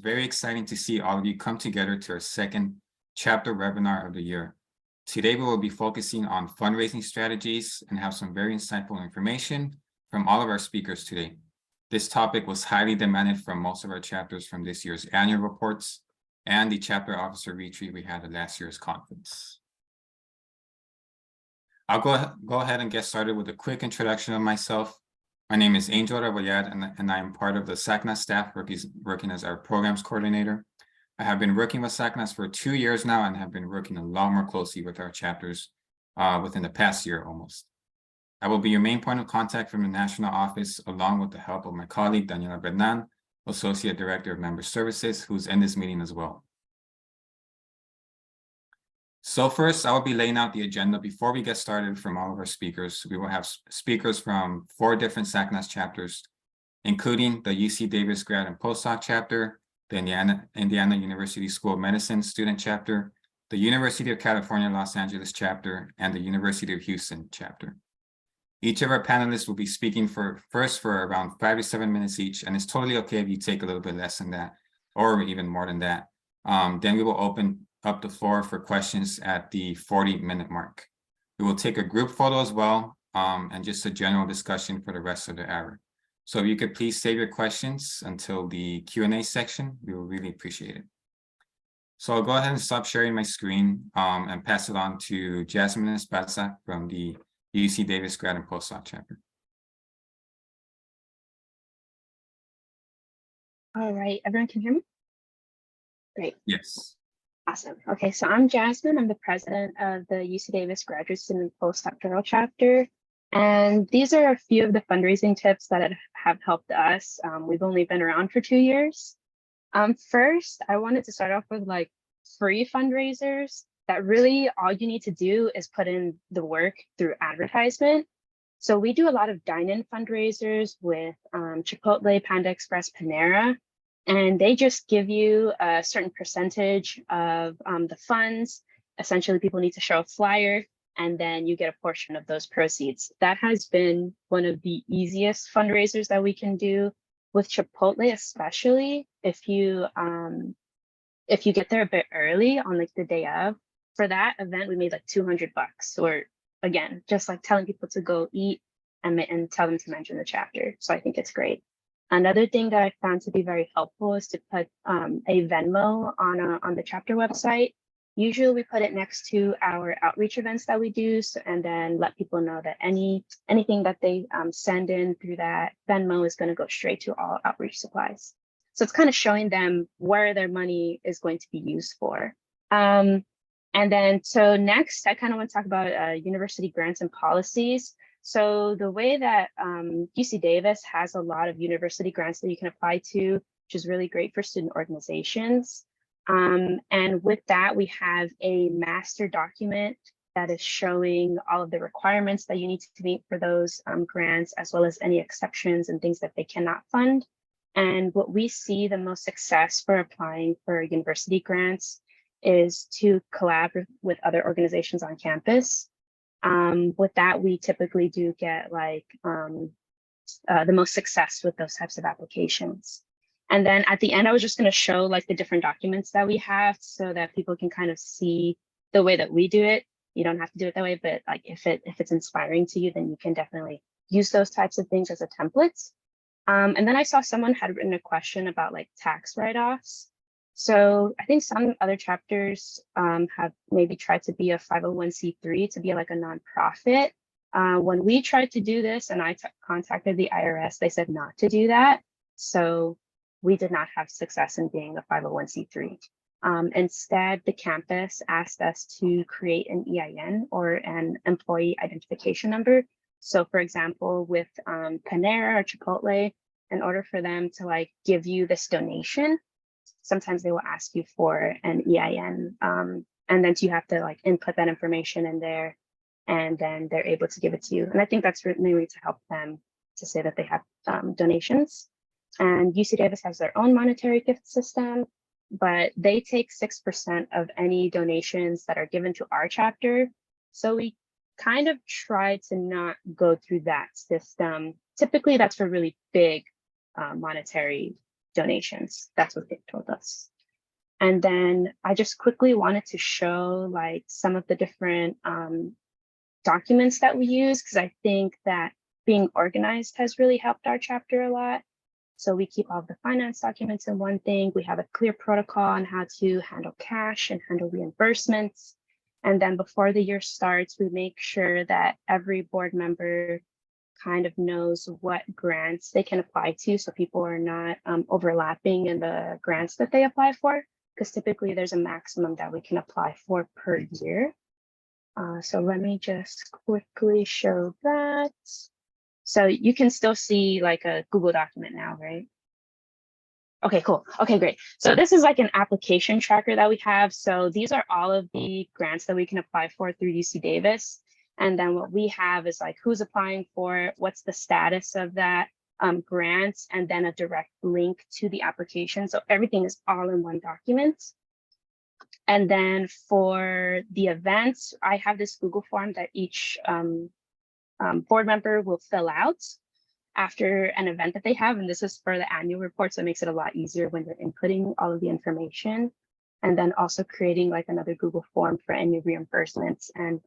very exciting to see all of you come together to our second chapter webinar of the year. Today, we will be focusing on fundraising strategies and have some very insightful information from all of our speakers today. This topic was highly demanded from most of our chapters from this year's annual reports and the chapter officer retreat we had at last year's conference. I'll go ahead and get started with a quick introduction of myself. My name is Angel Rebollar, and I am part of the SACNAS staff working as our programs coordinator. I have been working with SACNAS for 2 years now and have been working a lot more closely with our chapters within the past year almost. I will be your main point of contact from the national office, along with the help of my colleague, Daniela Bernan, Associate Director of Member Services, who's in this meeting as well. So first, I will be laying out the agenda before we get started from all of our speakers. We will have speakers from 4 different SACNAS chapters, including the UC Davis grad and postdoc chapter, the Indiana University School of Medicine student chapter, the University of California, Los Angeles chapter, and the University of Houston chapter. Each of our panelists will be speaking for around 5 to 7 minutes each, and it's totally okay if you take a little bit less than that, or even more than that. Then we will open up the floor for questions at the 40-minute mark. We will take a group photo as well, and just a general discussion for the rest of the hour. So if you could please save your questions until the Q&A section, we will really appreciate it. So I'll go ahead and stop sharing my screen and pass it on to Jasmine Esparza from the UC Davis grad and postdoc chapter. All right, everyone can hear me? Great. Yes. Awesome. Okay, so I'm Jasmine. I'm the president of the UC Davis Graduate Student Postdoctoral Chapter. And these are a few of the fundraising tips that have helped us. We've only been around for 2 years. First, I wanted to start off with like free fundraisers that really all you need to do is put in the work through advertisement. So we do a lot of dine-in fundraisers with Chipotle, Panda Express, Panera. And they just give you a certain percentage of the funds. Essentially, people need to show a flyer, and then you get a portion of those proceeds. That has been one of the easiest fundraisers that we can do with Chipotle, especially if you get there a bit early on like the day of. For that event, we made like $200, or again, just like telling people to go eat and tell them to mention the chapter. So I think it's great. Another thing that I found to be very helpful is to put a Venmo on the chapter website. Usually we put it next to our outreach events that we do, and then let people know that anything that they send in through that Venmo is going to go straight to all outreach supplies. So it's kind of showing them where their money is going to be used for. And then so next, I kind of want to talk about university grants and policies. So the way that UC Davis has a lot of university grants that you can apply to, which is really great for student organizations. And with that, we have a master document that is showing all of the requirements that you need to meet for those grants, as well as any exceptions and things that they cannot fund. And what we see the most success for applying for university grants is to collaborate with other organizations on campus. With that, we typically do get like the most success with those types of applications. And then at the end, I was just going to show like the different documents that we have so that people can kind of see the way that we do it. You don't have to do it that way, but like if it's inspiring to you, then you can definitely use those types of things as a template. And then I saw someone had written a question about like tax write-offs. So I think some other chapters have maybe tried to be a 501c3 to be like a nonprofit. When we tried to do this and I contacted the IRS, they said not to do that. So we did not have success in being a 501c3. Instead, the campus asked us to create an EIN, or an employee identification number. So for example, with Panera or Chipotle, in order for them to like give you this donation, sometimes they will ask you for an EIN, and then you have to like input that information in there, and then they're able to give it to you. And I think that's really to help them to say that they have donations. And UC Davis has their own monetary gift system, but they take 6% of any donations that are given to our chapter. So we kind of try to not go through that system. Typically, that's for really big monetary donations. That's what they told us. And then I just quickly wanted to show like some of the different documents that we use, because I think that being organized has really helped our chapter a lot. So we keep all the finance documents in one thing. We have a clear protocol on how to handle cash and handle reimbursements. And then before the year starts, we make sure that every board member kind of knows what grants they can apply to, so people are not overlapping in the grants that they apply for, because typically there's a maximum that we can apply for per year. So let me just quickly show that. So you can still see like a Google document now, right? Okay, cool. Okay, great. So this is like an application tracker that we have. So these are all of the grants that we can apply for through UC Davis. And then what we have is like who's applying for it, what's the status of that grant, and then a direct link to the application. So everything is all in one document. And then for the events, I have this Google form that each board member will fill out after an event that they have. And this is for the annual report, so it makes it a lot easier when they're inputting all of the information. And then also creating like another Google form for any reimbursements. And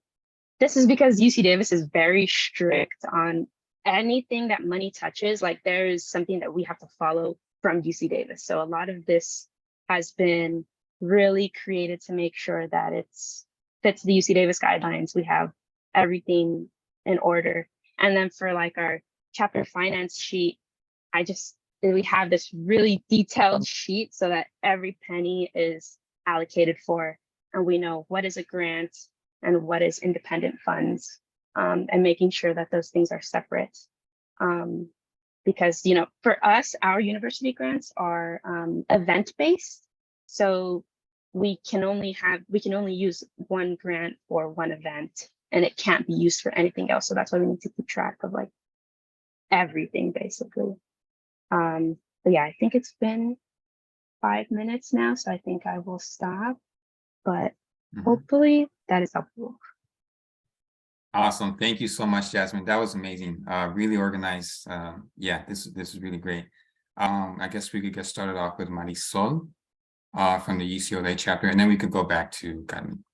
this is because UC Davis is very strict on anything that money touches. Like there is something that we have to follow from UC Davis. So a lot of this has been really created to make sure that it's fits the UC Davis guidelines. We have everything in order. And then for like our chapter finance sheet, we have this really detailed sheet so that every penny is allocated for, and we know what is a grant and what is independent funds, and making sure that those things are separate. Because, you know, for us, our university grants are event-based. So we can only use one grant for one event, and it can't be used for anything else. So that's why we need to keep track of like everything basically. But yeah, I think it's been 5 minutes now, so I think I will stop, but hopefully that is helpful. Awesome. Thank you so much, Jasmine. That was amazing. Really organized. Yeah, this is really great. I guess we could get started off with Marisol from the UCLA chapter, and then we could go back to Carmen.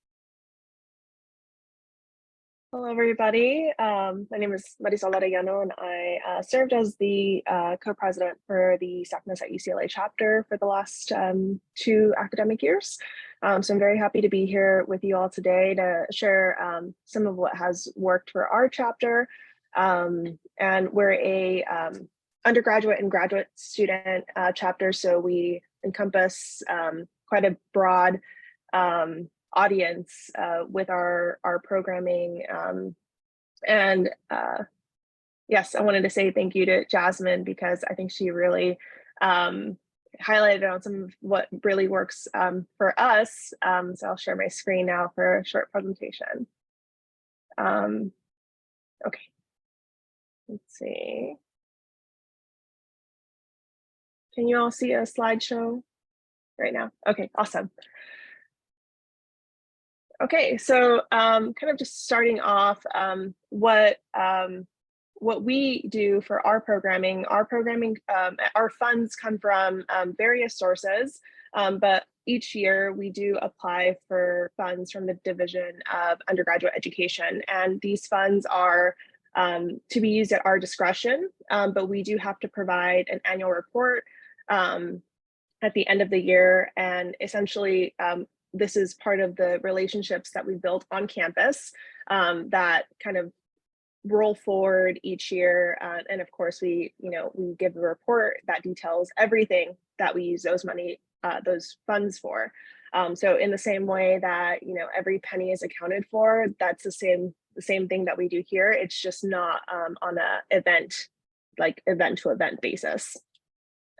Hello, everybody. My name is Marisol Arellano, and I served as the co-president for the SACNAS at UCLA chapter for the last 2 academic years. So I'm very happy to be here with you all today to share some of what has worked for our chapter. And we're a undergraduate and graduate student chapter, so we encompass quite a broad audience with our programming. Yes, I wanted to say thank you to Jasmine, because I think she really highlighted on some of what really works for us. So I'll share my screen now for a short presentation. Okay, let's see. Can you all see a slideshow right now? Okay, awesome. Okay, so kind of just starting off, what we do for our programming, our funds come from various sources, but each year we do apply for funds from the Division of Undergraduate Education, and these funds are to be used at our discretion, but we do have to provide an annual report at the end of the year, and essentially this is part of the relationships that we built on campus that kind of roll forward each year. And of course, we give a report that details everything that we use those funds for. So in the same way that, every penny is accounted for, that's the same thing that we do here. It's just not on a event to event basis.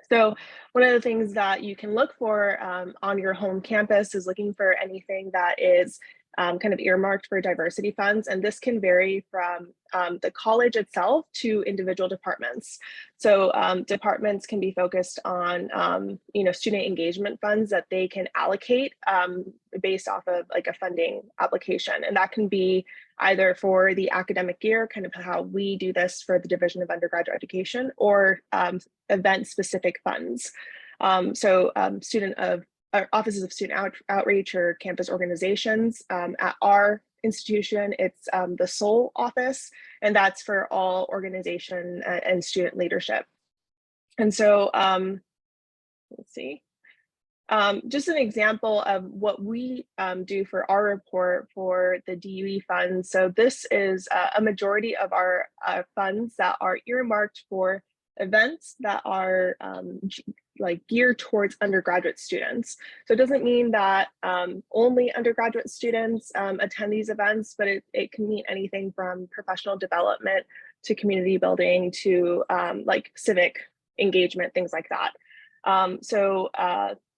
So one of the things that you can look for on your home campus is looking for anything that is kind of earmarked for diversity funds. And this can vary from the college itself to individual departments. So departments can be focused on, student engagement funds that they can allocate based off of like a funding application. And that can be either for the academic year, kind of how we do this for the Division of Undergraduate Education, or event specific funds. Offices of Student Outreach or campus organizations. At our institution, it's the SOL office, and that's for all organization and student leadership. And so let's see. Just an example of what we do for our report for the DUE funds. So this is a majority of our funds that are earmarked for events that are like geared towards undergraduate students. So it doesn't mean that only undergraduate students attend these events, but it can mean anything from professional development to community building to like civic engagement, things like that.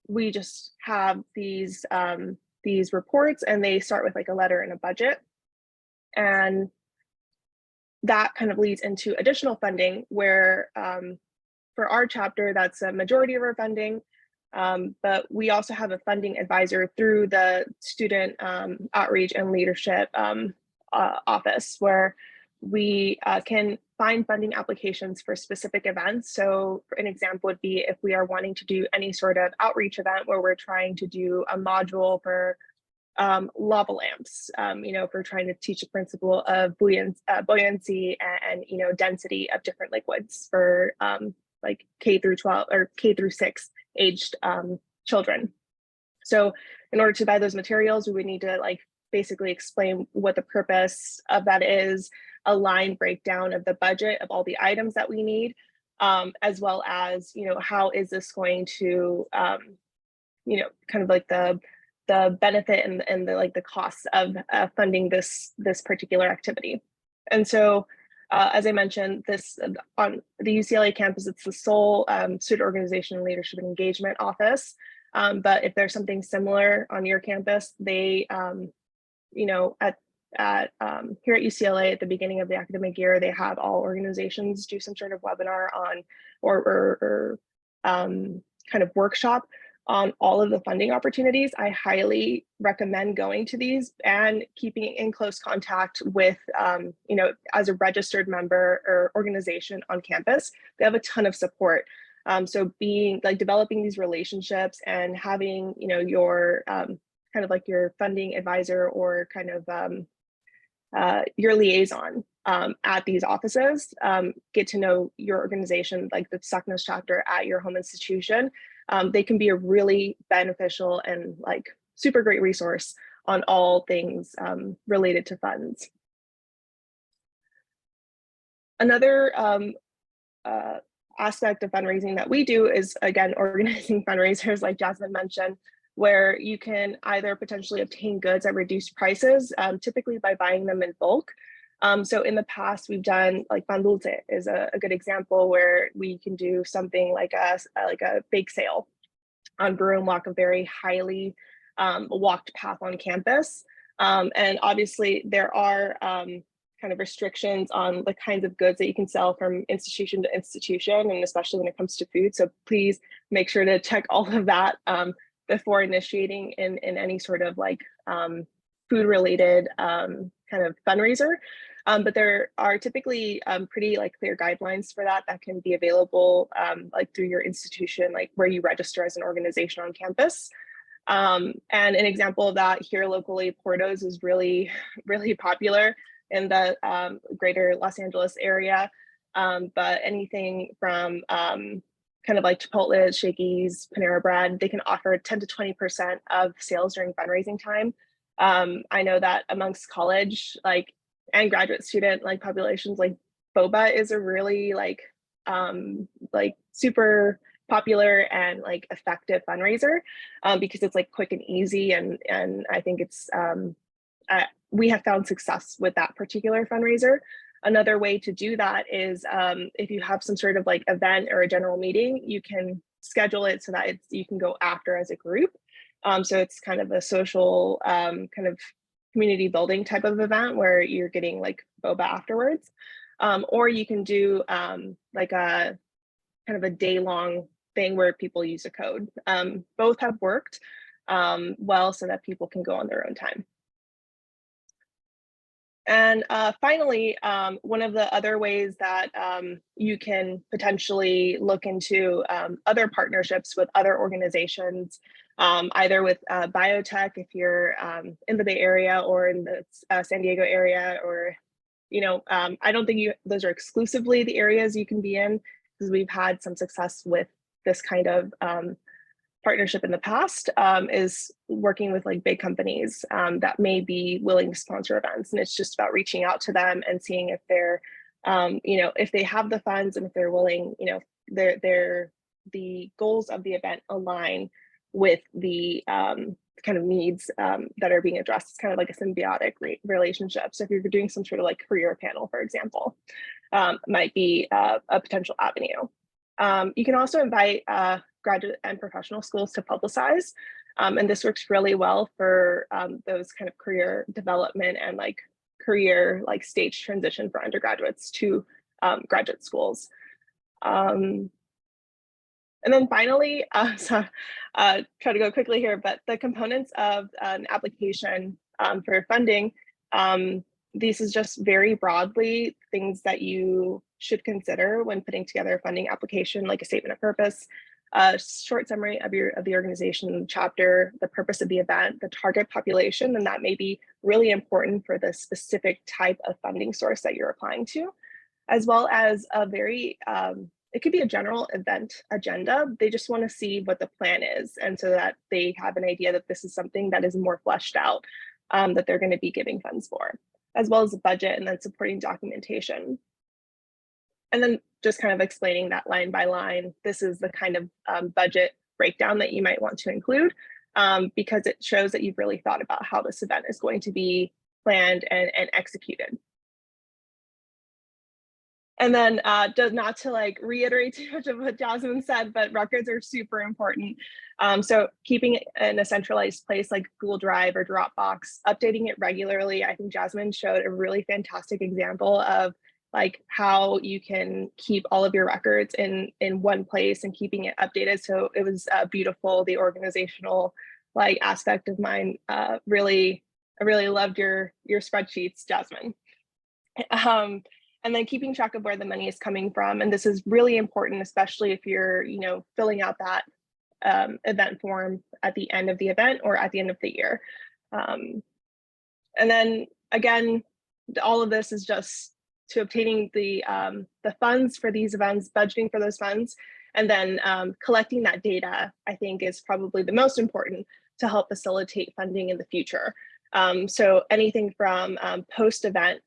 We just have these reports, and they start with like a letter and a budget. And that kind of leads into additional funding where for our chapter, that's a majority of our funding. But we also have a funding advisor through the Student Outreach and Leadership office, where we can find funding applications for specific events. So an example would be if we are wanting to do any sort of outreach event where we're trying to do a module for lava lamps, if we're trying to teach a principle of buoyancy and density of different liquids for like K through 12 or K through 6 aged children. So in order to buy those materials, we would need to like basically explain what the purpose of that is, a line breakdown of the budget of all the items that we need, as well as, how is this going to, kind of like the benefit and the like the costs of funding this particular activity. And so, as I mentioned, this on the UCLA campus, it's the SOL Student Organization Leadership and Engagement Office. But if there's something similar on your campus, they, here at UCLA at the beginning of the academic year, they have all organizations do some sort of webinar on or kind of workshop on all of the funding opportunities. I highly recommend going to these and keeping in close contact with, as a registered member or organization on campus. They have a ton of support. So being like developing these relationships and having, your kind of like your funding advisor or kind of your liaison at these offices, get to know your organization, like the SACNAS chapter at your home institution. They can be a really beneficial and like super great resource on all things related to funds. Another aspect of fundraising that we do is, again, organizing fundraisers, like Jasmine mentioned, where you can either potentially obtain goods at reduced prices, typically by buying them in bulk. So in the past, we've done like Bandulce is a good example where we can do something like a bake sale on Broom Walk, a very highly walked path on campus. And obviously there are kind of restrictions on the kinds of goods that you can sell from institution to institution, and especially when it comes to food. So please make sure to check all of that before initiating in any sort of like food related kind of fundraiser. But there are typically pretty like clear guidelines for that can be available like through your institution, like where you register as an organization on campus. And an example of that here locally, Porto's is really, really popular in the greater Los Angeles area. But anything from kind of like Chipotle, Shakey's, Panera Bread, they can offer 10 to 20% of sales during fundraising time. I know that amongst college, and graduate student populations, like boba is a really super popular and effective fundraiser because it's quick and easy, and I think it's we have found success with that particular fundraiser. Another way to do that is if you have some sort of event or a general meeting, you can schedule it so that you can go after as a group. So it's kind of a social kind of community building type of event where you're getting boba afterwards. Or you can do a kind of a day-long thing where people use a code. Both have worked well so that people can go on their own time. And finally, one of the other ways that you can potentially look into other partnerships with other organizations, either with biotech if you're in the Bay Area or in the San Diego area, or, I don't think those are exclusively the areas you can be in, because we've had some success with this kind of partnership in the past, is working with like big companies that may be willing to sponsor events. And it's just about reaching out to them and seeing if they're, if they have the funds and if they're willing, the goals of the event align with the kind of needs that are being addressed. It's kind of like a symbiotic relationship. So if you're doing some sort of like career panel, for example, might be a potential avenue. You can also invite graduate and professional schools to publicize. And this works really well for those kind of career development and like career like stage transition for undergraduates to graduate schools. And then finally, try to go quickly here, but the components of an application for funding, this is just very broadly things that you should consider when putting together a funding application, like a statement of purpose, a short summary of the organization chapter, the purpose of the event, the target population, and that may be really important for the specific type of funding source that you're applying to, as well as a very, it could be a general event agenda. They just want to see what the plan is, and so that they have an idea that this is something that is more fleshed out, that they're going to be giving funds for, as well as the budget and then supporting documentation. And then just kind of explaining that line by line, this is the kind of budget breakdown that you might want to include, because it shows that you've really thought about how this event is going to be planned and executed. And then not to like reiterate too much of what Jasmine said, but records are super important. So keeping it in a centralized place like Google Drive or Dropbox, updating it regularly. I think Jasmine showed a really fantastic example of like how you can keep all of your records in one place and keeping it updated. So it was beautiful. The organizational like aspect of mine, I really loved your spreadsheets, Jasmine. And then keeping track of where the money is coming from. And this is really important, especially if you're, filling out that event form at the end of the event or at the end of the year. And then again, all of this is just to obtaining the funds for these events, budgeting for those funds, and then collecting that data, I think is probably the most important to help facilitate funding in the future. So anything from post-event,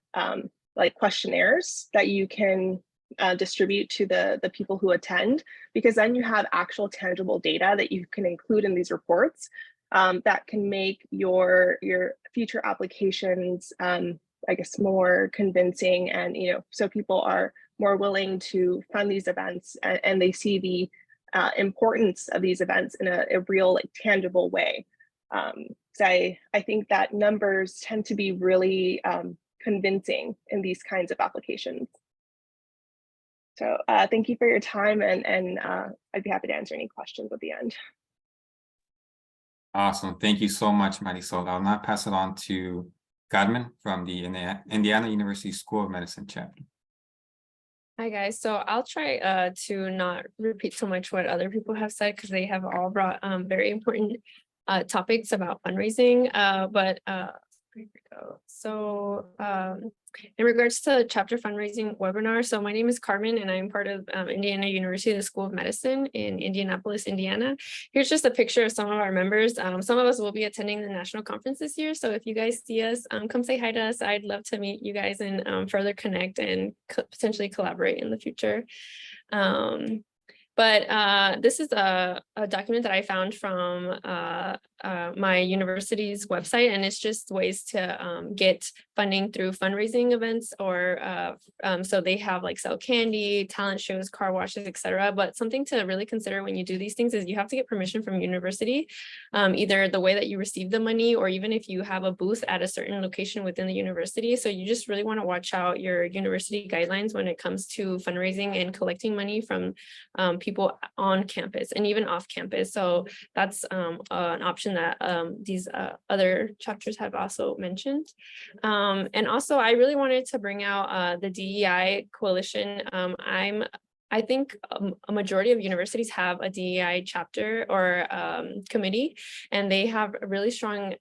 like questionnaires that you can distribute to the people who attend, because then you have actual tangible data that you can include in these reports that can make your future applications, I guess, more convincing, and so people are more willing to fund these events, and they see the importance of these events in a real, like, tangible way. So I think that numbers tend to be really convincing in these kinds of applications. So thank you for your time, and I'd be happy to answer any questions at the end. Awesome. Thank you so much, Marisol. I'll now pass it on to Carmen from the Indiana University School of Medicine chapter. Hi guys, so I'll try to not repeat so much what other people have said, because they have all brought very important topics about fundraising, but here we go. So in regards to chapter fundraising webinar, so my name is Carmen and I'm part of Indiana University, the School of Medicine in Indianapolis, Indiana. Here's just a picture of some of our members. Some of us will be attending the national conference this year, so if you guys see us, come say hi to us. I'd love to meet you guys and further connect and potentially collaborate in the future. But this is a document that I found from my university's website, and it's just ways to get funding through fundraising events, or so they have like sell candy, talent shows, car washes, etc. But something to really consider when you do these things is you have to get permission from university, either the way that you receive the money, or even if you have a booth at a certain location within the university. So you just really want to watch out your university guidelines when it comes to fundraising and collecting money from people on campus and even off campus. So that's an option that these other chapters have also mentioned. And also I really wanted to bring out the DEI coalition. I think a majority of universities have a DEI chapter or committee, and they have really strong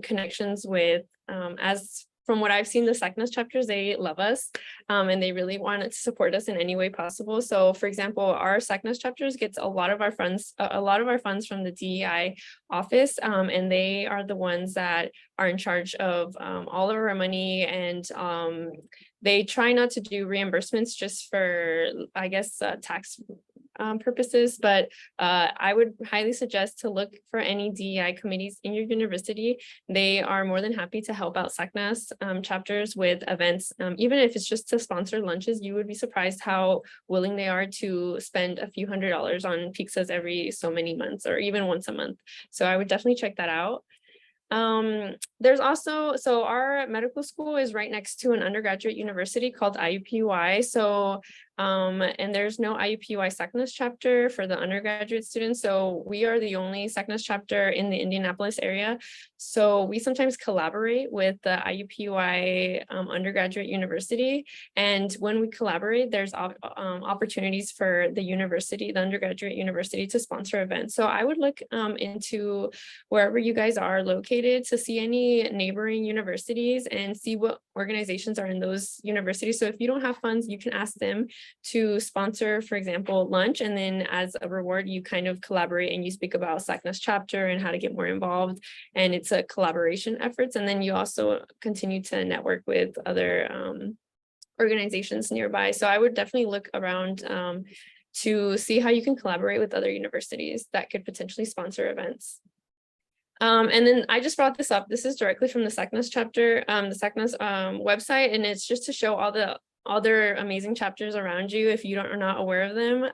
connections with, as from what I've seen, the SACNAS chapters, they love us and they really want to support us in any way possible. So for example, our SACNAS chapters gets a lot of our funds from the DEI office, and they are the ones that are in charge of all of our money, and they try not to do reimbursements just for, I guess, tax purposes, but I would highly suggest to look for any DEI committees in your university. They are more than happy to help out SACNAS chapters with events, even if it's just to sponsor lunches. You would be surprised how willing they are to spend a few $100s on pizzas every so many months or even once a month. So I would definitely check that out. There's also, so our medical school is right next to an undergraduate university called IUPUI. So and there's no IUPUI SACNAS chapter for the undergraduate students. So we are the only SACNAS chapter in the Indianapolis area. So we sometimes collaborate with the IUPUI undergraduate university. And when we collaborate, there's opportunities for the university, the undergraduate university, to sponsor events. So I would look into wherever you guys are located to see any neighboring universities and see what organizations are in those universities. So if you don't have funds, you can ask them to sponsor, for example, lunch, and then as a reward, you kind of collaborate and you speak about SACNAS chapter and how to get more involved, and it's a collaboration efforts. And then you also continue to network with other organizations nearby. So I would definitely look around to see how you can collaborate with other universities that could potentially sponsor events. And then I just brought this up. This is directly from the SACNAS chapter, the SACNAS website, and it's just to show all the other amazing chapters around you if you are not aware of them.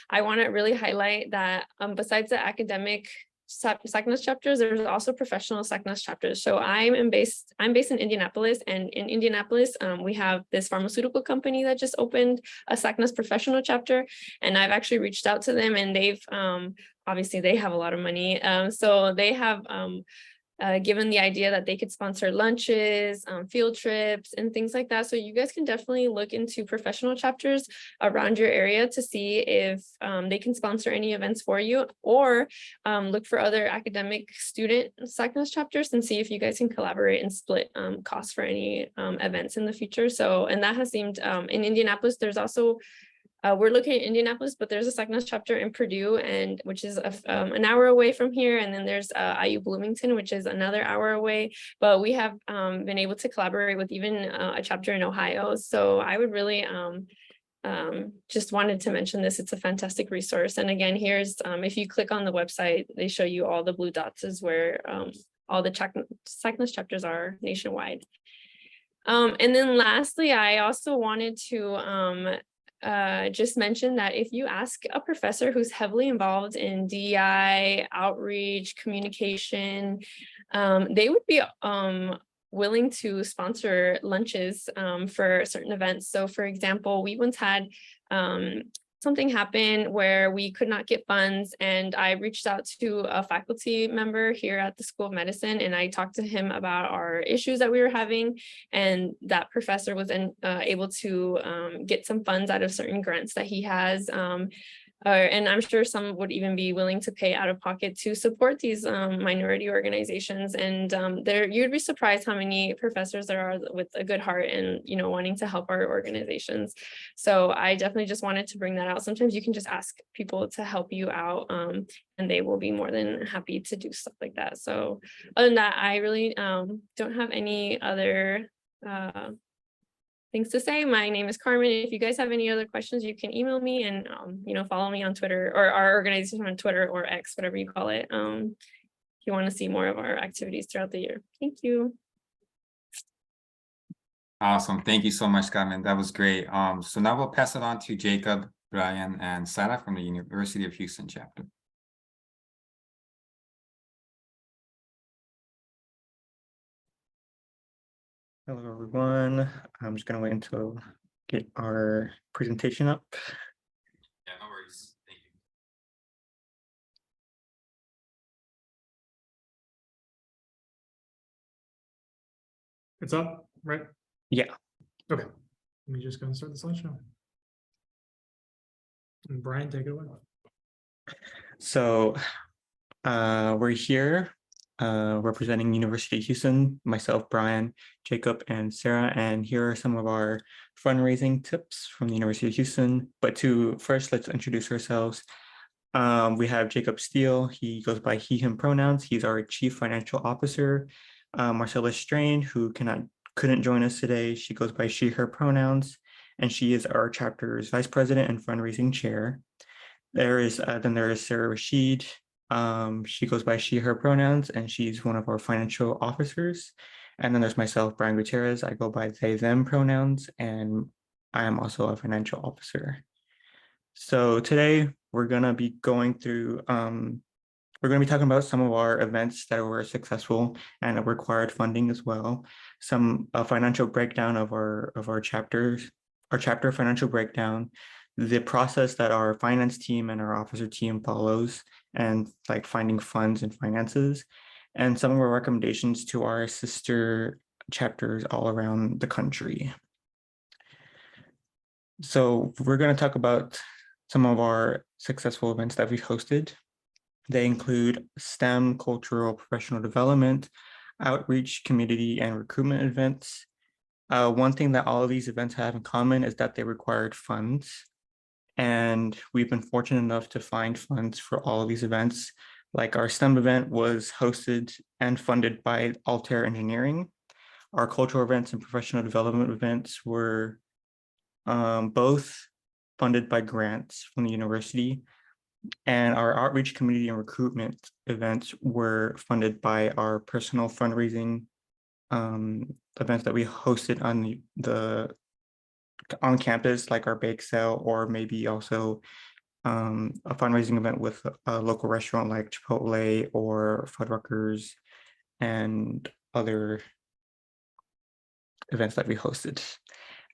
I want to really highlight that besides the academic SACNAS chapters, there's also professional SACNAS chapters. So I'm based in Indianapolis, and in Indianapolis, we have this pharmaceutical company that just opened a SACNAS professional chapter, and I've actually reached out to them, and they've obviously they have a lot of money, so they have given the idea that they could sponsor lunches, field trips, and things like that. So you guys can definitely look into professional chapters around your area to see if they can sponsor any events for you, or look for other academic student SACNAS chapters and see if you guys can collaborate and split costs for any events in the future. So, and that has seemed in Indianapolis, there's also we're located in Indianapolis, but there's a SACNAS chapter in Purdue, and which is an hour away from here. And then there's IU Bloomington, which is another hour away. But we have been able to collaborate with even a chapter in Ohio. So I would really just wanted to mention this. It's a fantastic resource. And again, here's if you click on the website, they show you all the blue dots is where all the SACNAS chapters are nationwide. And then lastly, I also wanted to just mention that if you ask a professor who's heavily involved in DEI, outreach, communication, they would be willing to sponsor lunches for certain events. So for example, we once had something happen where we could not get funds, and I reached out to a faculty member here at the School of Medicine, and I talked to him about our issues that we were having, and that professor was able to get some funds out of certain grants that he has. And I'm sure some would even be willing to pay out of pocket to support these minority organizations. And you'd be surprised how many professors there are with a good heart and, you know, wanting to help our organizations. So I definitely just wanted to bring that out. Sometimes you can just ask people to help you out, and they will be more than happy to do stuff like that. So other than that, I really don't have any other things to say. My name is Carmen. If you guys have any other questions, you can email me, and you know, follow me on Twitter, or our organization on Twitter or X, whatever you call it, if you want to see more of our activities throughout the year. Thank you. Awesome. Thank you so much, Carmen. That was great. So now we'll pass it on to Jacob, Brian, and Sarah from the University of Houston chapter. Hello, everyone. I'm just going to wait until get our presentation up. Yeah, no worries. Thank It's up, right? Yeah. Okay. Let me just go and start the slideshow. And Brian, take it away. So we're here representing University of Houston, myself, Brian, Jacob, and Sarah, and here are some of our fundraising tips from the University of Houston. But first, let's introduce ourselves. We have Jacob Steele. He goes by he, him pronouns. He's our Chief Financial Officer. Marcella Strain, who couldn't join us today. She goes by she, her pronouns, and she is our chapter's Vice President and Fundraising Chair. Then there is Sarah Rashid. She goes by she, her pronouns, and she's one of our financial officers. And then there's myself, Brian Gutierrez. I go by they, them pronouns, and I am also a financial officer. So today we're going to be going through, we're going to be talking about some of our events that were successful and required funding as well. Some financial breakdown of our chapter financial breakdown, the process that our finance team and our officer team follows, and like finding funds and finances, and some of our recommendations to our sister chapters all around the country. So we're going to talk about some of our successful events that we've hosted. They include STEM, cultural, professional development, outreach, community, and recruitment events. One thing that all of these events have in common is that they required funds. And we've been fortunate enough to find funds for all of these events. Like our STEM event was hosted and funded by Altair Engineering. Our cultural events and professional development events were both funded by grants from the university. And our outreach, community, and recruitment events were funded by our personal fundraising events that we hosted on campus, like our bake sale, or maybe also a fundraising event with a local restaurant like Chipotle or Fuddruckers and other events that we hosted.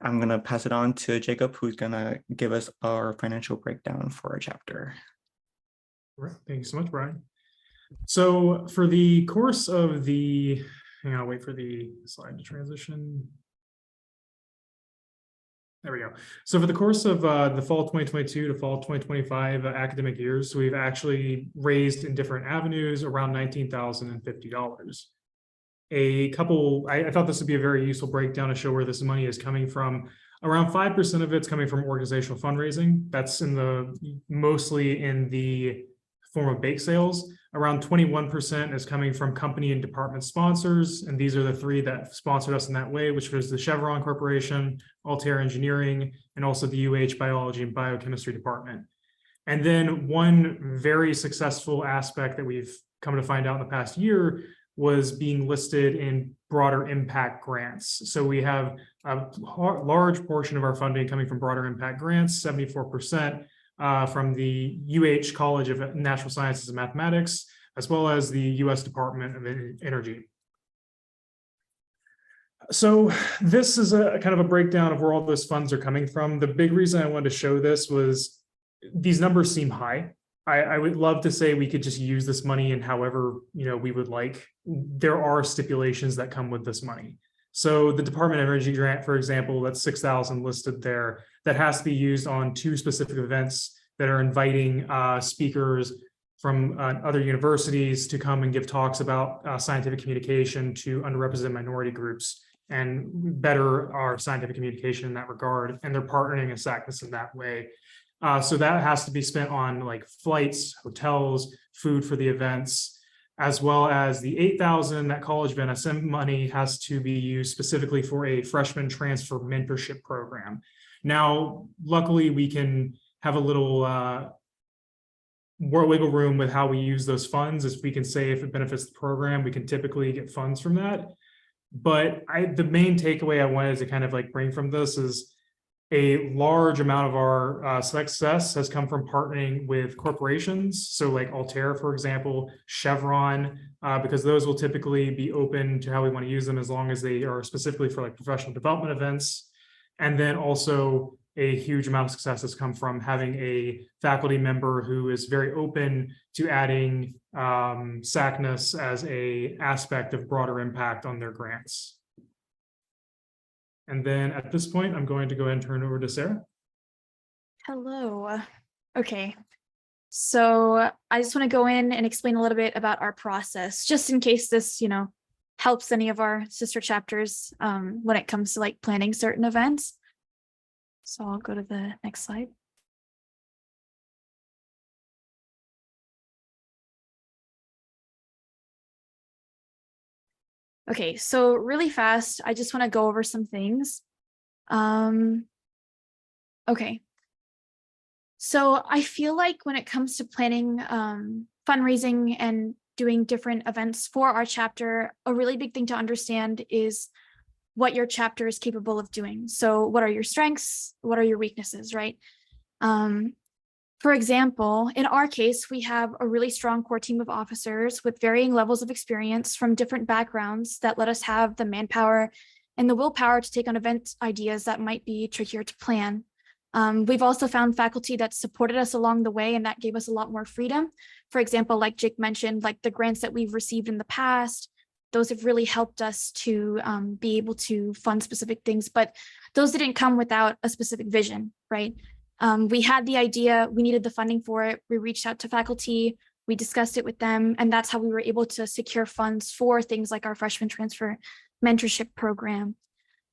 I'm going to pass it on to Jacob, who's going to give us our financial breakdown for our chapter. All right. Thank you so much, Brian. So for the course of hang on, I'll wait for the slide to transition. There we go. So for the course of the fall 2022 to fall 2025 academic years, we've actually raised in different avenues around $19,050. I thought this would be a very useful breakdown to show where this money is coming from. Around 5% of it's coming from organizational fundraising. That's mostly in the form of bake sales. Around 21% is coming from company and department sponsors. And these are the three that sponsored us in that way, which was the Chevron Corporation, Altair Engineering, and also the UH Biology and Biochemistry Department. And then one very successful aspect that we've come to find out in the past year was being listed in broader impact grants. So we have a large portion of our funding coming from broader impact grants, 74%. From the UH College of Natural Sciences and Mathematics, as well as the US Department of Energy. So this is a kind of a breakdown of where all those funds are coming from. The big reason I wanted to show this was these numbers seem high. I would love to say we could just use this money in however we would like. There are stipulations that come with this money. So the Department of Energy grant, for example, that's $6,000 listed there. That has to be used on 2 specific events that are inviting speakers from other universities to come and give talks about scientific communication to underrepresented minority groups and better our scientific communication in that regard. And they're partnering with SACNAS in that way. So that has to be spent on like flights, hotels, food for the events, as well as the $8,000 that College of NSM money has to be used specifically for a freshman transfer mentorship program. Now, luckily, we can have a little more wiggle room with how we use those funds. As we can say if it benefits the program, we can typically get funds from that. But the main takeaway I wanted to kind of like bring from this is a large amount of our success has come from partnering with corporations. So like Altair, for example, Chevron, because those will typically be open to how we want to use them as long as they are specifically for like professional development events. And then also a huge amount of success has come from having a faculty member who is very open to adding SACNAS as an aspect of broader impact on their grants. And then at this point, I'm going to go ahead and turn it over to Sarah. Hello. Okay. So I just want to go in and explain a little bit about our process, just in case this, helps any of our sister chapters when it comes to like planning certain events. So I'll go to the next slide. Okay, so really fast, I just want to go over some things. Okay. So I feel like when it comes to planning fundraising and doing different events for our chapter, a really big thing to understand is what your chapter is capable of doing. So what are your strengths? What are your weaknesses, right? For example, in our case, we have a really strong core team of officers with varying levels of experience from different backgrounds that let us have the manpower and the willpower to take on event ideas that might be trickier to plan. We've also found faculty that supported us along the way, and that gave us a lot more freedom. For example, like Jake mentioned, like the grants that we've received in the past, those have really helped us to be able to fund specific things, but those didn't come without a specific vision, right? We had the idea, we needed the funding for it. We reached out to faculty, we discussed it with them, and that's how we were able to secure funds for things like our freshman transfer mentorship program.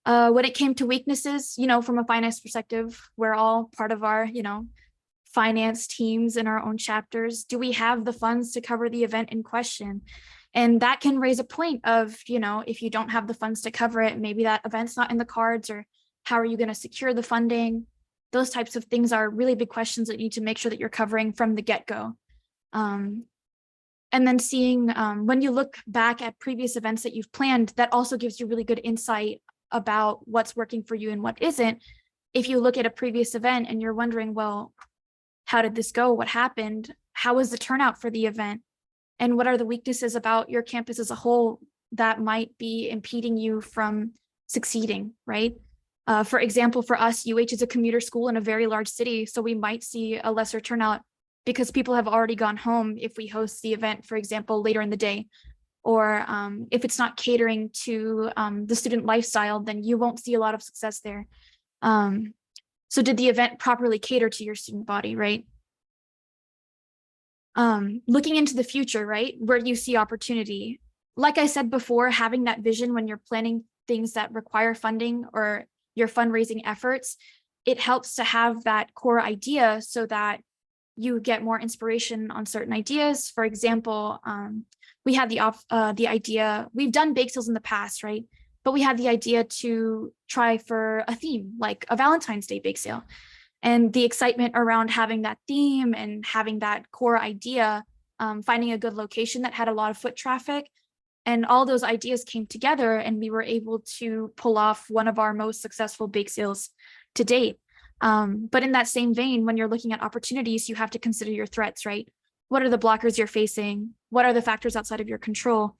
When it came to weaknesses, from a finance perspective, we're all part of our, finance teams in our own chapters. Do we have the funds to cover the event in question? And that can raise a point of, if you don't have the funds to cover it, maybe that event's not in the cards, or how are you going to secure the funding? Those types of things are really big questions that you need to make sure that you're covering from the get-go. And then seeing when you look back at previous events that you've planned, that also gives you really good insight about what's working for you and what isn't. If you look at a previous event and you're wondering, well, how did this go? What happened? How was the turnout for the event? And what are the weaknesses about your campus as a whole that might be impeding you from succeeding, right? For example, for us, UH is a commuter school in a very large city, so we might see a lesser turnout because people have already gone home if we host the event, for example, later in the day. Or if it's not catering to the student lifestyle, then you won't see a lot of success there. So did the event properly cater to your student body, right? Looking into the future, right? Where do you see opportunity? Like I said before, having that vision when you're planning things that require funding or your fundraising efforts, it helps to have that core idea so that you get more inspiration on certain ideas. For example, we had the idea, we've done bake sales in the past, right? But we had the idea to try for a theme, like a Valentine's Day bake sale. And the excitement around having that theme and having that core idea, finding a good location that had a lot of foot traffic, and all those ideas came together and we were able to pull off one of our most successful bake sales to date. But in that same vein, when you're looking at opportunities, you have to consider your threats, right? What are the blockers you're facing? What are the factors outside of your control?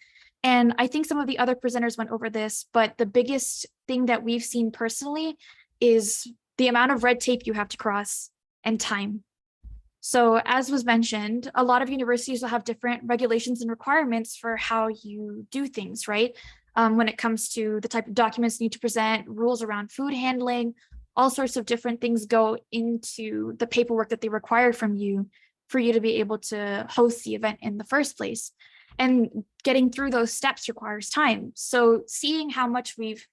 And I think some of the other presenters went over this, but the biggest thing that we've seen personally is the amount of red tape you have to cross and time. So as was mentioned, a lot of universities will have different regulations and requirements for how you do things, right? When it comes to the type of documents you need to present, rules around food handling, all sorts of different things go into the paperwork that they require from you for you to be able to host the event in the first place. And getting through those steps requires time. So seeing how much we've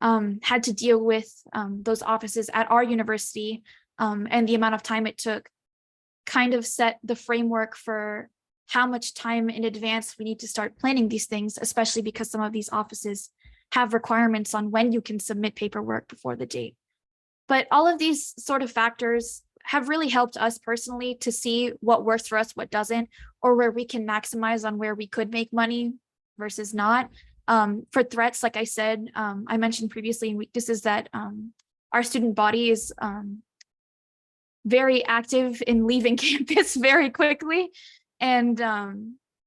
had to deal with those offices at our university and the amount of time it took kind of set the framework for how much time in advance we need to start planning these things, especially because some of these offices have requirements on when you can submit paperwork before the date. But all of these sort of factors have really helped us personally to see what works for us, what doesn't, or where we can maximize on where we could make money versus not. For threats, like I said, I mentioned previously in weaknesses that our student body is very active in leaving campus very quickly. And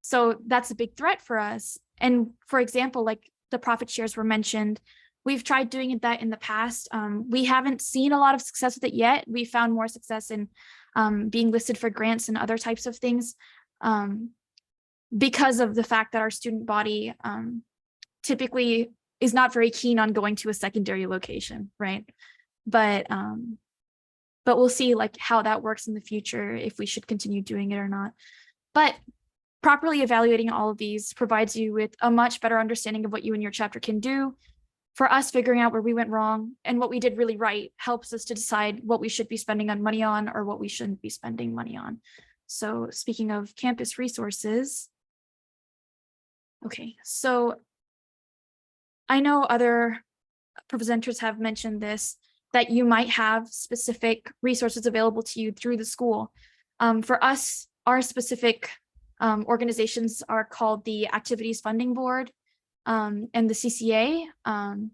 so that's a big threat for us. And for example, like the profit shares were mentioned, we've tried doing that in the past. We haven't seen a lot of success with it yet. We found more success in being listed for grants and other types of things because of the fact that our student body typically is not very keen on going to a secondary location, right? But we'll see like how that works in the future, if we should continue doing it or not. But properly evaluating all of these provides you with a much better understanding of what you and your chapter can do. For us, figuring out where we went wrong and what we did really right helps us to decide what we should be spending money on or what we shouldn't be spending money on. So speaking of campus resources, okay, so I know other presenters have mentioned this, that you might have specific resources available to you through the school. For us, our specific organizations are called the Activities Funding Board and the CCA. And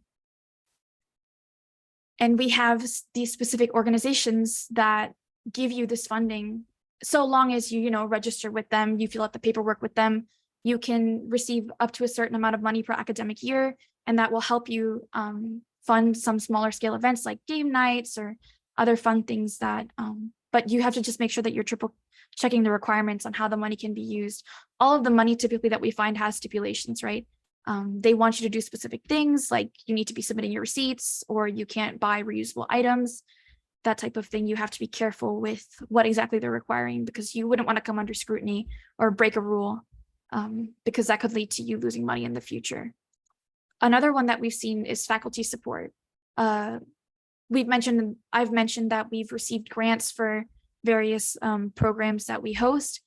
we have these specific organizations that give you this funding. So long as you register with them, you fill out the paperwork with them, you can receive up to a certain amount of money per academic year, and that will help you fund some smaller scale events like game nights or other fun things that, but you have to just make sure that you're triple checking the requirements on how the money can be used. All of the money typically that we find has stipulations, right? They want you to do specific things, like you need to be submitting your receipts, or you can't buy reusable items, that type of thing. You have to be careful with what exactly they're requiring, because you wouldn't want to come under scrutiny or break a rule, because that could lead to you losing money in the future. Another one that we've seen is faculty support. I've mentioned that we've received grants for various programs that we host.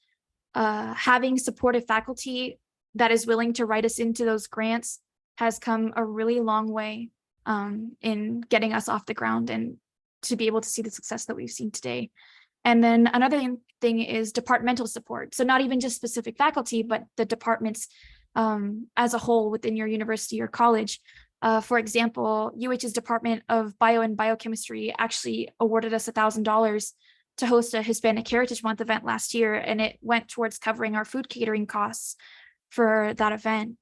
Having supportive faculty that is willing to write us into those grants has come a really long way in getting us off the ground and to be able to see the success that we've seen today. And then another thing is departmental support. So not even just specific faculty, but the departments as a whole within your university or college. For example, UH's Department of Bio and Biochemistry actually awarded us $1,000 to host a Hispanic Heritage Month event last year, and it went towards covering our food catering costs for that event.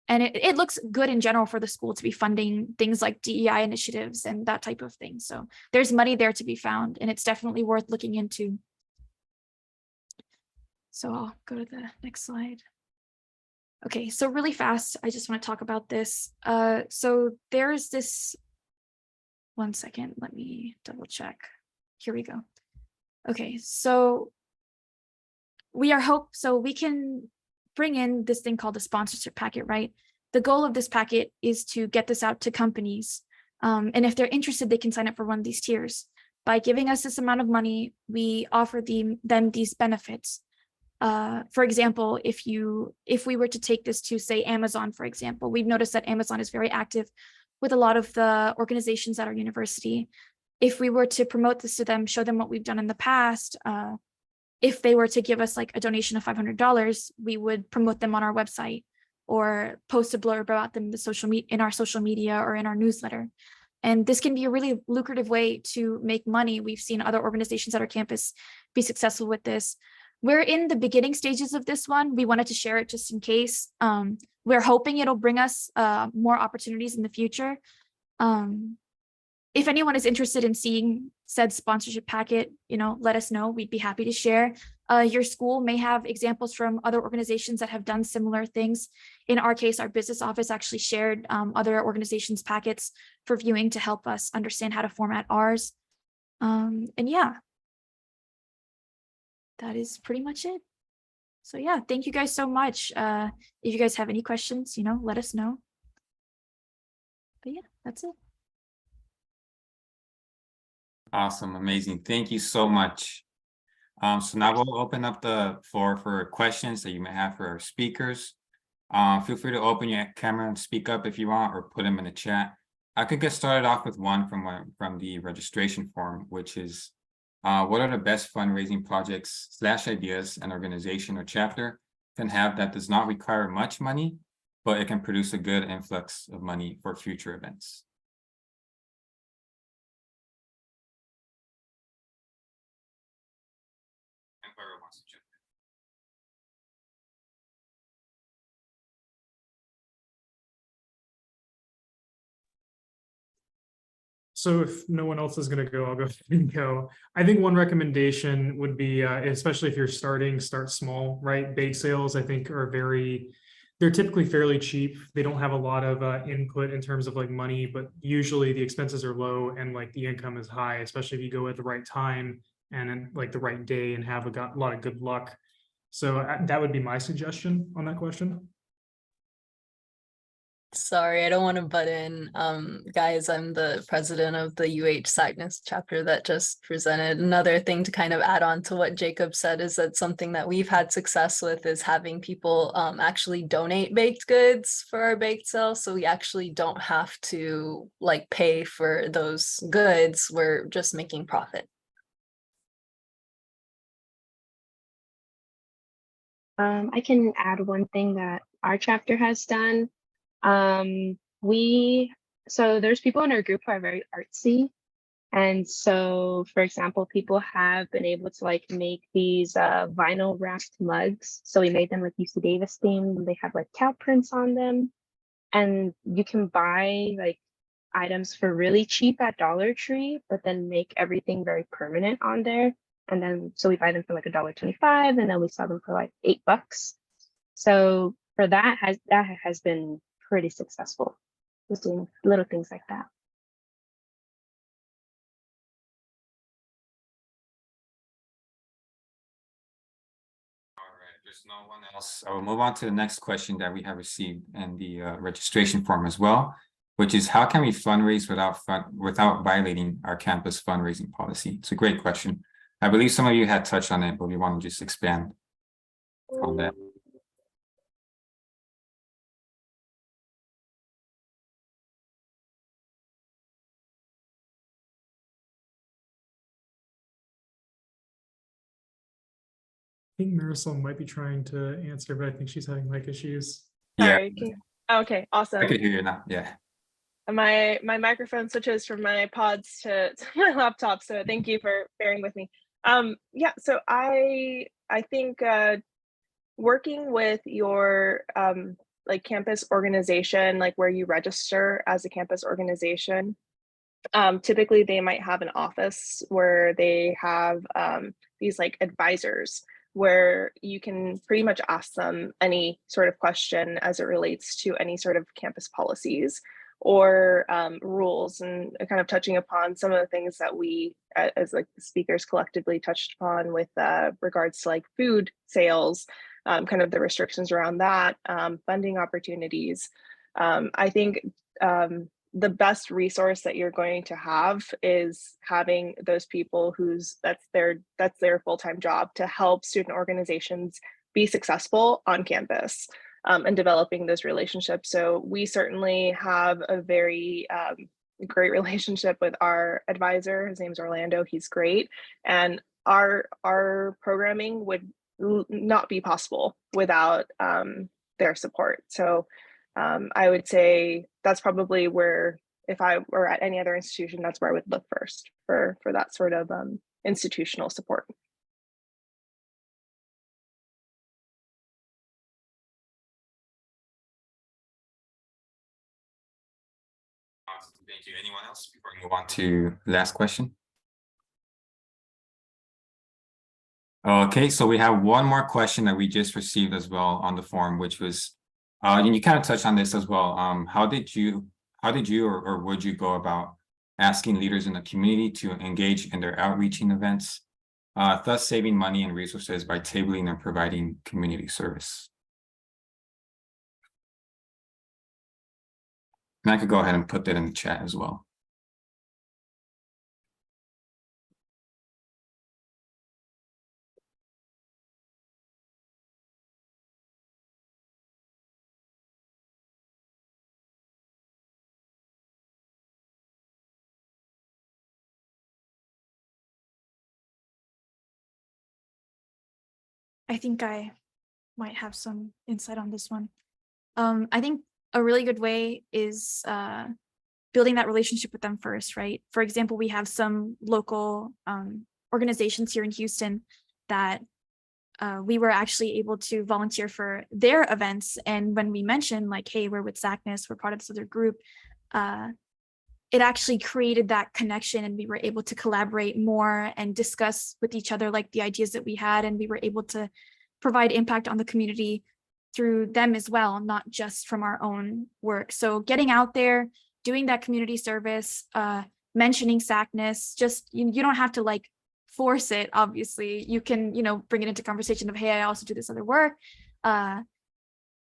And it looks good in general for the school to be funding things like DEI initiatives and that type of thing. So there's money there to be found, and it's definitely worth looking into. So I'll go to the next slide. Okay, so really fast, I just want to talk about this. So there's this, one second, let me double check. Here we go. Okay, so we can bring in this thing called the sponsorship packet, right? The goal of this packet is to get this out to companies. And if they're interested, they can sign up for one of these tiers. By giving us this amount of money, we offer them these benefits. For example, if we were to take this to, say, Amazon, for example, we've noticed that Amazon is very active with a lot of the organizations at our university. If we were to promote this to them, show them what we've done in the past, if they were to give us like a donation of $500, we would promote them on our website or post a blurb about them in our social media or in our newsletter. And this can be a really lucrative way to make money. We've seen other organizations at our campus be successful with this. We're in the beginning stages of this one. We wanted to share it just in case. We're hoping it'll bring us more opportunities in the future. If anyone is interested in seeing said sponsorship packet, let us know. We'd be happy to share. Your school may have examples from other organizations that have done similar things. In our case, our business office actually shared other organizations' packets for viewing to help us understand how to format ours. And yeah, that is pretty much it. So yeah, thank you guys so much. If you guys have any questions, let us know. But yeah, that's it. Awesome, amazing. Thank you so much. So now we'll open up the floor for questions that you may have for our speakers. Feel free to open your camera and speak up if you want, or put them in the chat. I could get started off with one from the registration form, which is, what are the best fundraising projects / ideas an organization or chapter can have that does not require much money, but it can produce a good influx of money for future events? Whoever wants to jump in. So if no one else is going to go, I'll go ahead and go. I think one recommendation would be, especially if you're start small, right? Bake sales, I think, are very they're typically fairly cheap. They don't have a lot of input in terms of like money, but usually the expenses are low and like the income is high, especially if you go at the right time and then like the right day and have a lot of good luck. So that would be my suggestion on that question. Sorry, I don't want to butt in. Guys, I'm the president of the SACNAS chapter that just presented. Another thing to kind of add on to what Jacob said is that something that we've had success with is having people actually donate baked goods for our bake sale. So we actually don't have to like pay for those goods. We're just making profit. I can add one thing that our chapter has done. So there's people in our group who are very artsy. And so, for example, people have been able to like make these vinyl wrapped mugs. So we made them like UC Davis themed, and they have like cow prints on them. And you can buy like items for really cheap at Dollar Tree, but then make everything very permanent on there. And then, so we buy them for like $1.25, and then we sell them for like $8. So for that has been pretty successful. Just doing little things like that. All right, there's no one else. I will move on to the next question that we have received in the registration form as well, which is how can we fundraise without violating our campus fundraising policy? It's a great question. I believe some of you had touched on it, but we want to just expand on that. I think Marisol might be trying to answer, but I think she's having mic issues. Sorry. Yeah, Okay, awesome. I can hear you now. Yeah. My microphone switches from my pods to my laptop, so thank you for bearing with me. Yeah, so I think working with your like campus organization, like where you register as a campus organization, typically they might have an office where they have these like advisors where you can pretty much ask them any sort of question as it relates to any sort of campus policies or rules, and kind of touching upon some of the things that we as like speakers collectively touched upon with regards to like food sales, kind of the restrictions around that, funding opportunities. I think the best resource that you're going to have is having those people that's their full-time job to help student organizations be successful on campus, and developing those relationships. So we certainly have a very great relationship with our advisor. His name's Orlando. He's great. And our programming would not be possible without their support. So I would say that's probably where, if I were at any other institution, that's where I would look first for that sort of institutional support. Thank you. Anyone else before we move on to the last question? Okay, so we have one more question that we just received as well on the form, which was, and you kind of touched on this as well. How did you or would you go about asking leaders in the community to engage in their outreaching events, thus saving money and resources by tabling and providing community service? And I could go ahead and put that in the chat as well. I think I might have some insight on this one. I think a really good way is building that relationship with them first, right? For example, we have some local organizations here in Houston that we were actually able to volunteer for their events. And when we mentioned like, hey, we're with SACNAS, we're part of this other group, it actually created that connection, and we were able to collaborate more and discuss with each other like the ideas that we had, and we were able to provide impact on the community through them as well, not just from our own work. So getting out there, doing that community service, mentioning SACNAS, just you don't have to like force it. Obviously, you can, bring it into conversation of, hey, I also do this other work.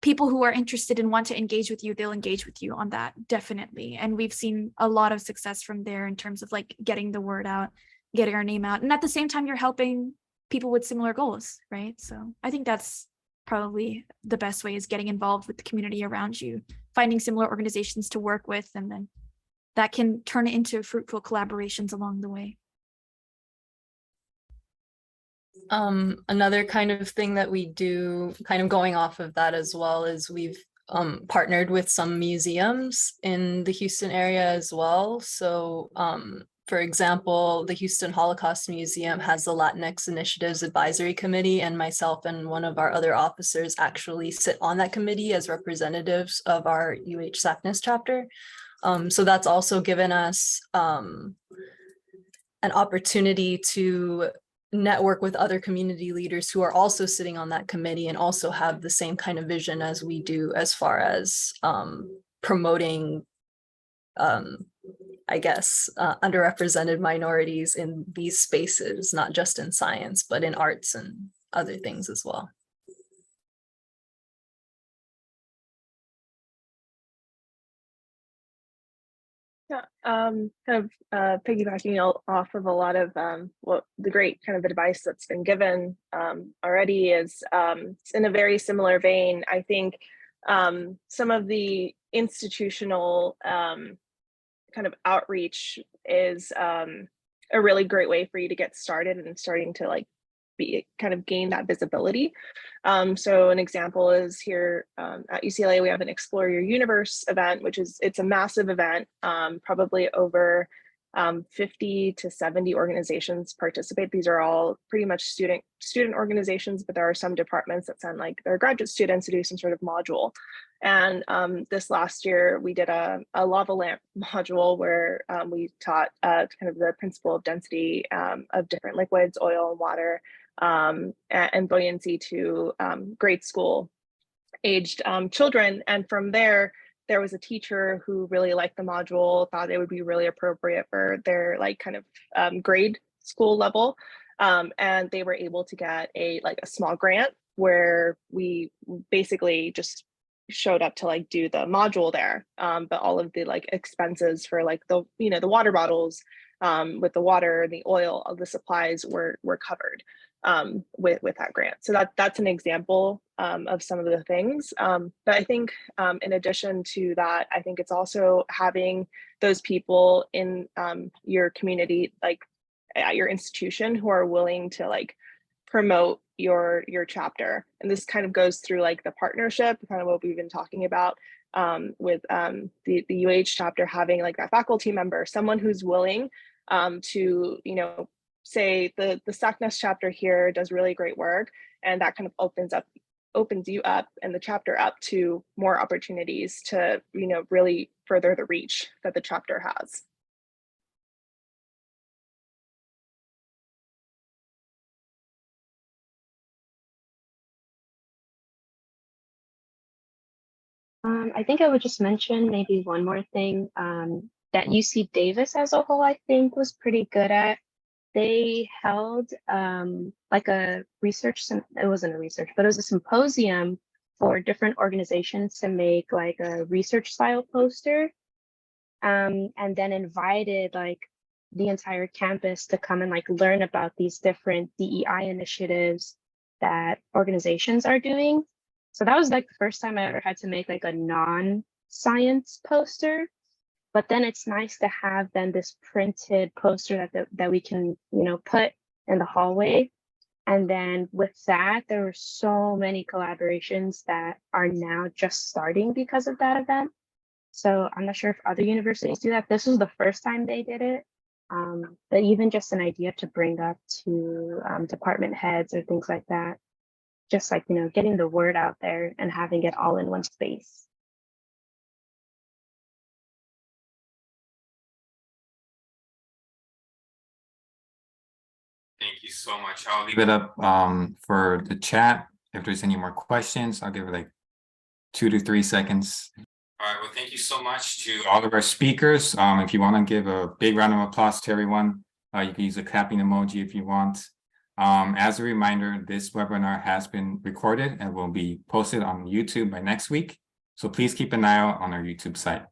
People who are interested and want to engage with you, they'll engage with you on that, definitely. And we've seen a lot of success from there in terms of like getting the word out, getting our name out. And at the same time, you're helping people with similar goals, right? So I think that's probably the best way, is getting involved with the community around you, finding similar organizations to work with, and then that can turn into fruitful collaborations along the way. Another kind of thing that we do, kind of going off of that as well, is we've partnered with some museums in the Houston area as well. So for example, the Houston Holocaust Museum has the Latinx Initiatives Advisory Committee, and myself and one of our other officers actually sit on that committee as representatives of our SACNAS chapter. So that's also given us an opportunity to network with other community leaders who are also sitting on that committee and also have the same kind of vision as we do, as far as promoting, I guess, underrepresented minorities in these spaces, not just in science, but in arts and other things as well. Yeah, kind of piggybacking off of a lot of what the great kind of advice that's been given already is in a very similar vein. I think some of the institutional kind of outreach is a really great way for you to get started and starting to like gain that visibility. So an example is here at UCLA, we have an Explore Your Universe event, which is, it's a massive event, probably over 50 to 70 organizations participate. These are all pretty much student organizations, but there are some departments that send like their graduate students to do some sort of module. And this last year, we did a lava lamp module where we taught kind of the principle of density of different liquids, oil and water, and buoyancy to grade school aged children. And from there was a teacher who really liked the module, thought it would be really appropriate for their like kind of grade school level. And they were able to get a small grant where we basically just showed up to like do the module there. But all of the like expenses for like the, the water bottles with the water, the oil, all the supplies were covered with that grant. So that's an example of some of the things. But I think in addition to that, I think it's also having those people in your community, like at your institution, who are willing to like promote your chapter. And this kind of goes through like the partnership, kind of what we've been talking about with the UH chapter, having like that faculty member, someone who's willing to, say the SACNAS chapter here does really great work, and that kind of opens you up and the chapter up to more opportunities to, really further the reach that the chapter has. I think I would just mention maybe one more thing that UC Davis as a whole, I think, was pretty good at. They held like a research, it wasn't a research, but it was a symposium for different organizations to make like a research style poster, and then invited like the entire campus to come and like learn about these different DEI initiatives that organizations are doing. So that was like the first time I ever had to make like a non-science poster. But then it's nice to have then this printed poster that we can, put in the hallway. And then with that, there were so many collaborations that are now just starting because of that event. So I'm not sure if other universities do that. This was the first time they did it. But even just an idea to bring up to department heads or things like that. Just like, getting the word out there and having it all in one space. Thank you so much. I'll leave it up for the chat. if there's any more questions, I'll give it like 2 to 3 seconds. All right, well, thank you so much to all of our speakers. If you want to give a big round of applause to everyone, you can use a clapping emoji if you want. As a reminder, this webinar has been recorded and will be posted on YouTube by next week. So please keep an eye out on our YouTube site.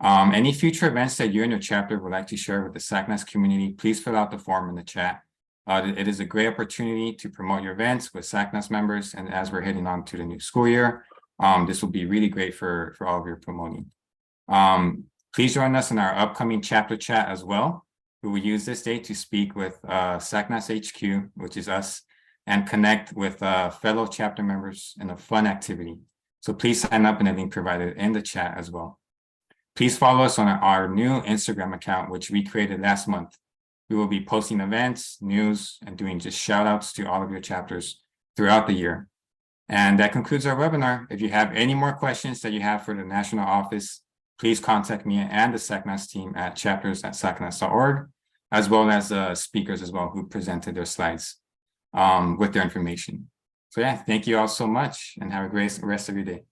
Any future events that you and your chapter would like to share with the SACNAS community, please fill out the form in the chat. It is a great opportunity to promote your events with SACNAS members, and as we're heading on to the new school year, this will be really great for all of your promoting. Please join us in our upcoming chapter chat as well. We will use this day to speak with SACNAS HQ, which is us, and connect with fellow chapter members in a fun activity. So please sign up in the link provided in the chat as well. Please follow us on our new Instagram account, which we created last month. We will be posting events, news, and doing just shout outs to all of your chapters throughout the year. And that concludes our webinar. If you have any more questions that you have for the national office, please contact me and the SACNAS team at chapters@sacnas.org, as well as speakers as well who presented their slides with their information. So yeah, thank you all so much and have a great rest of your day.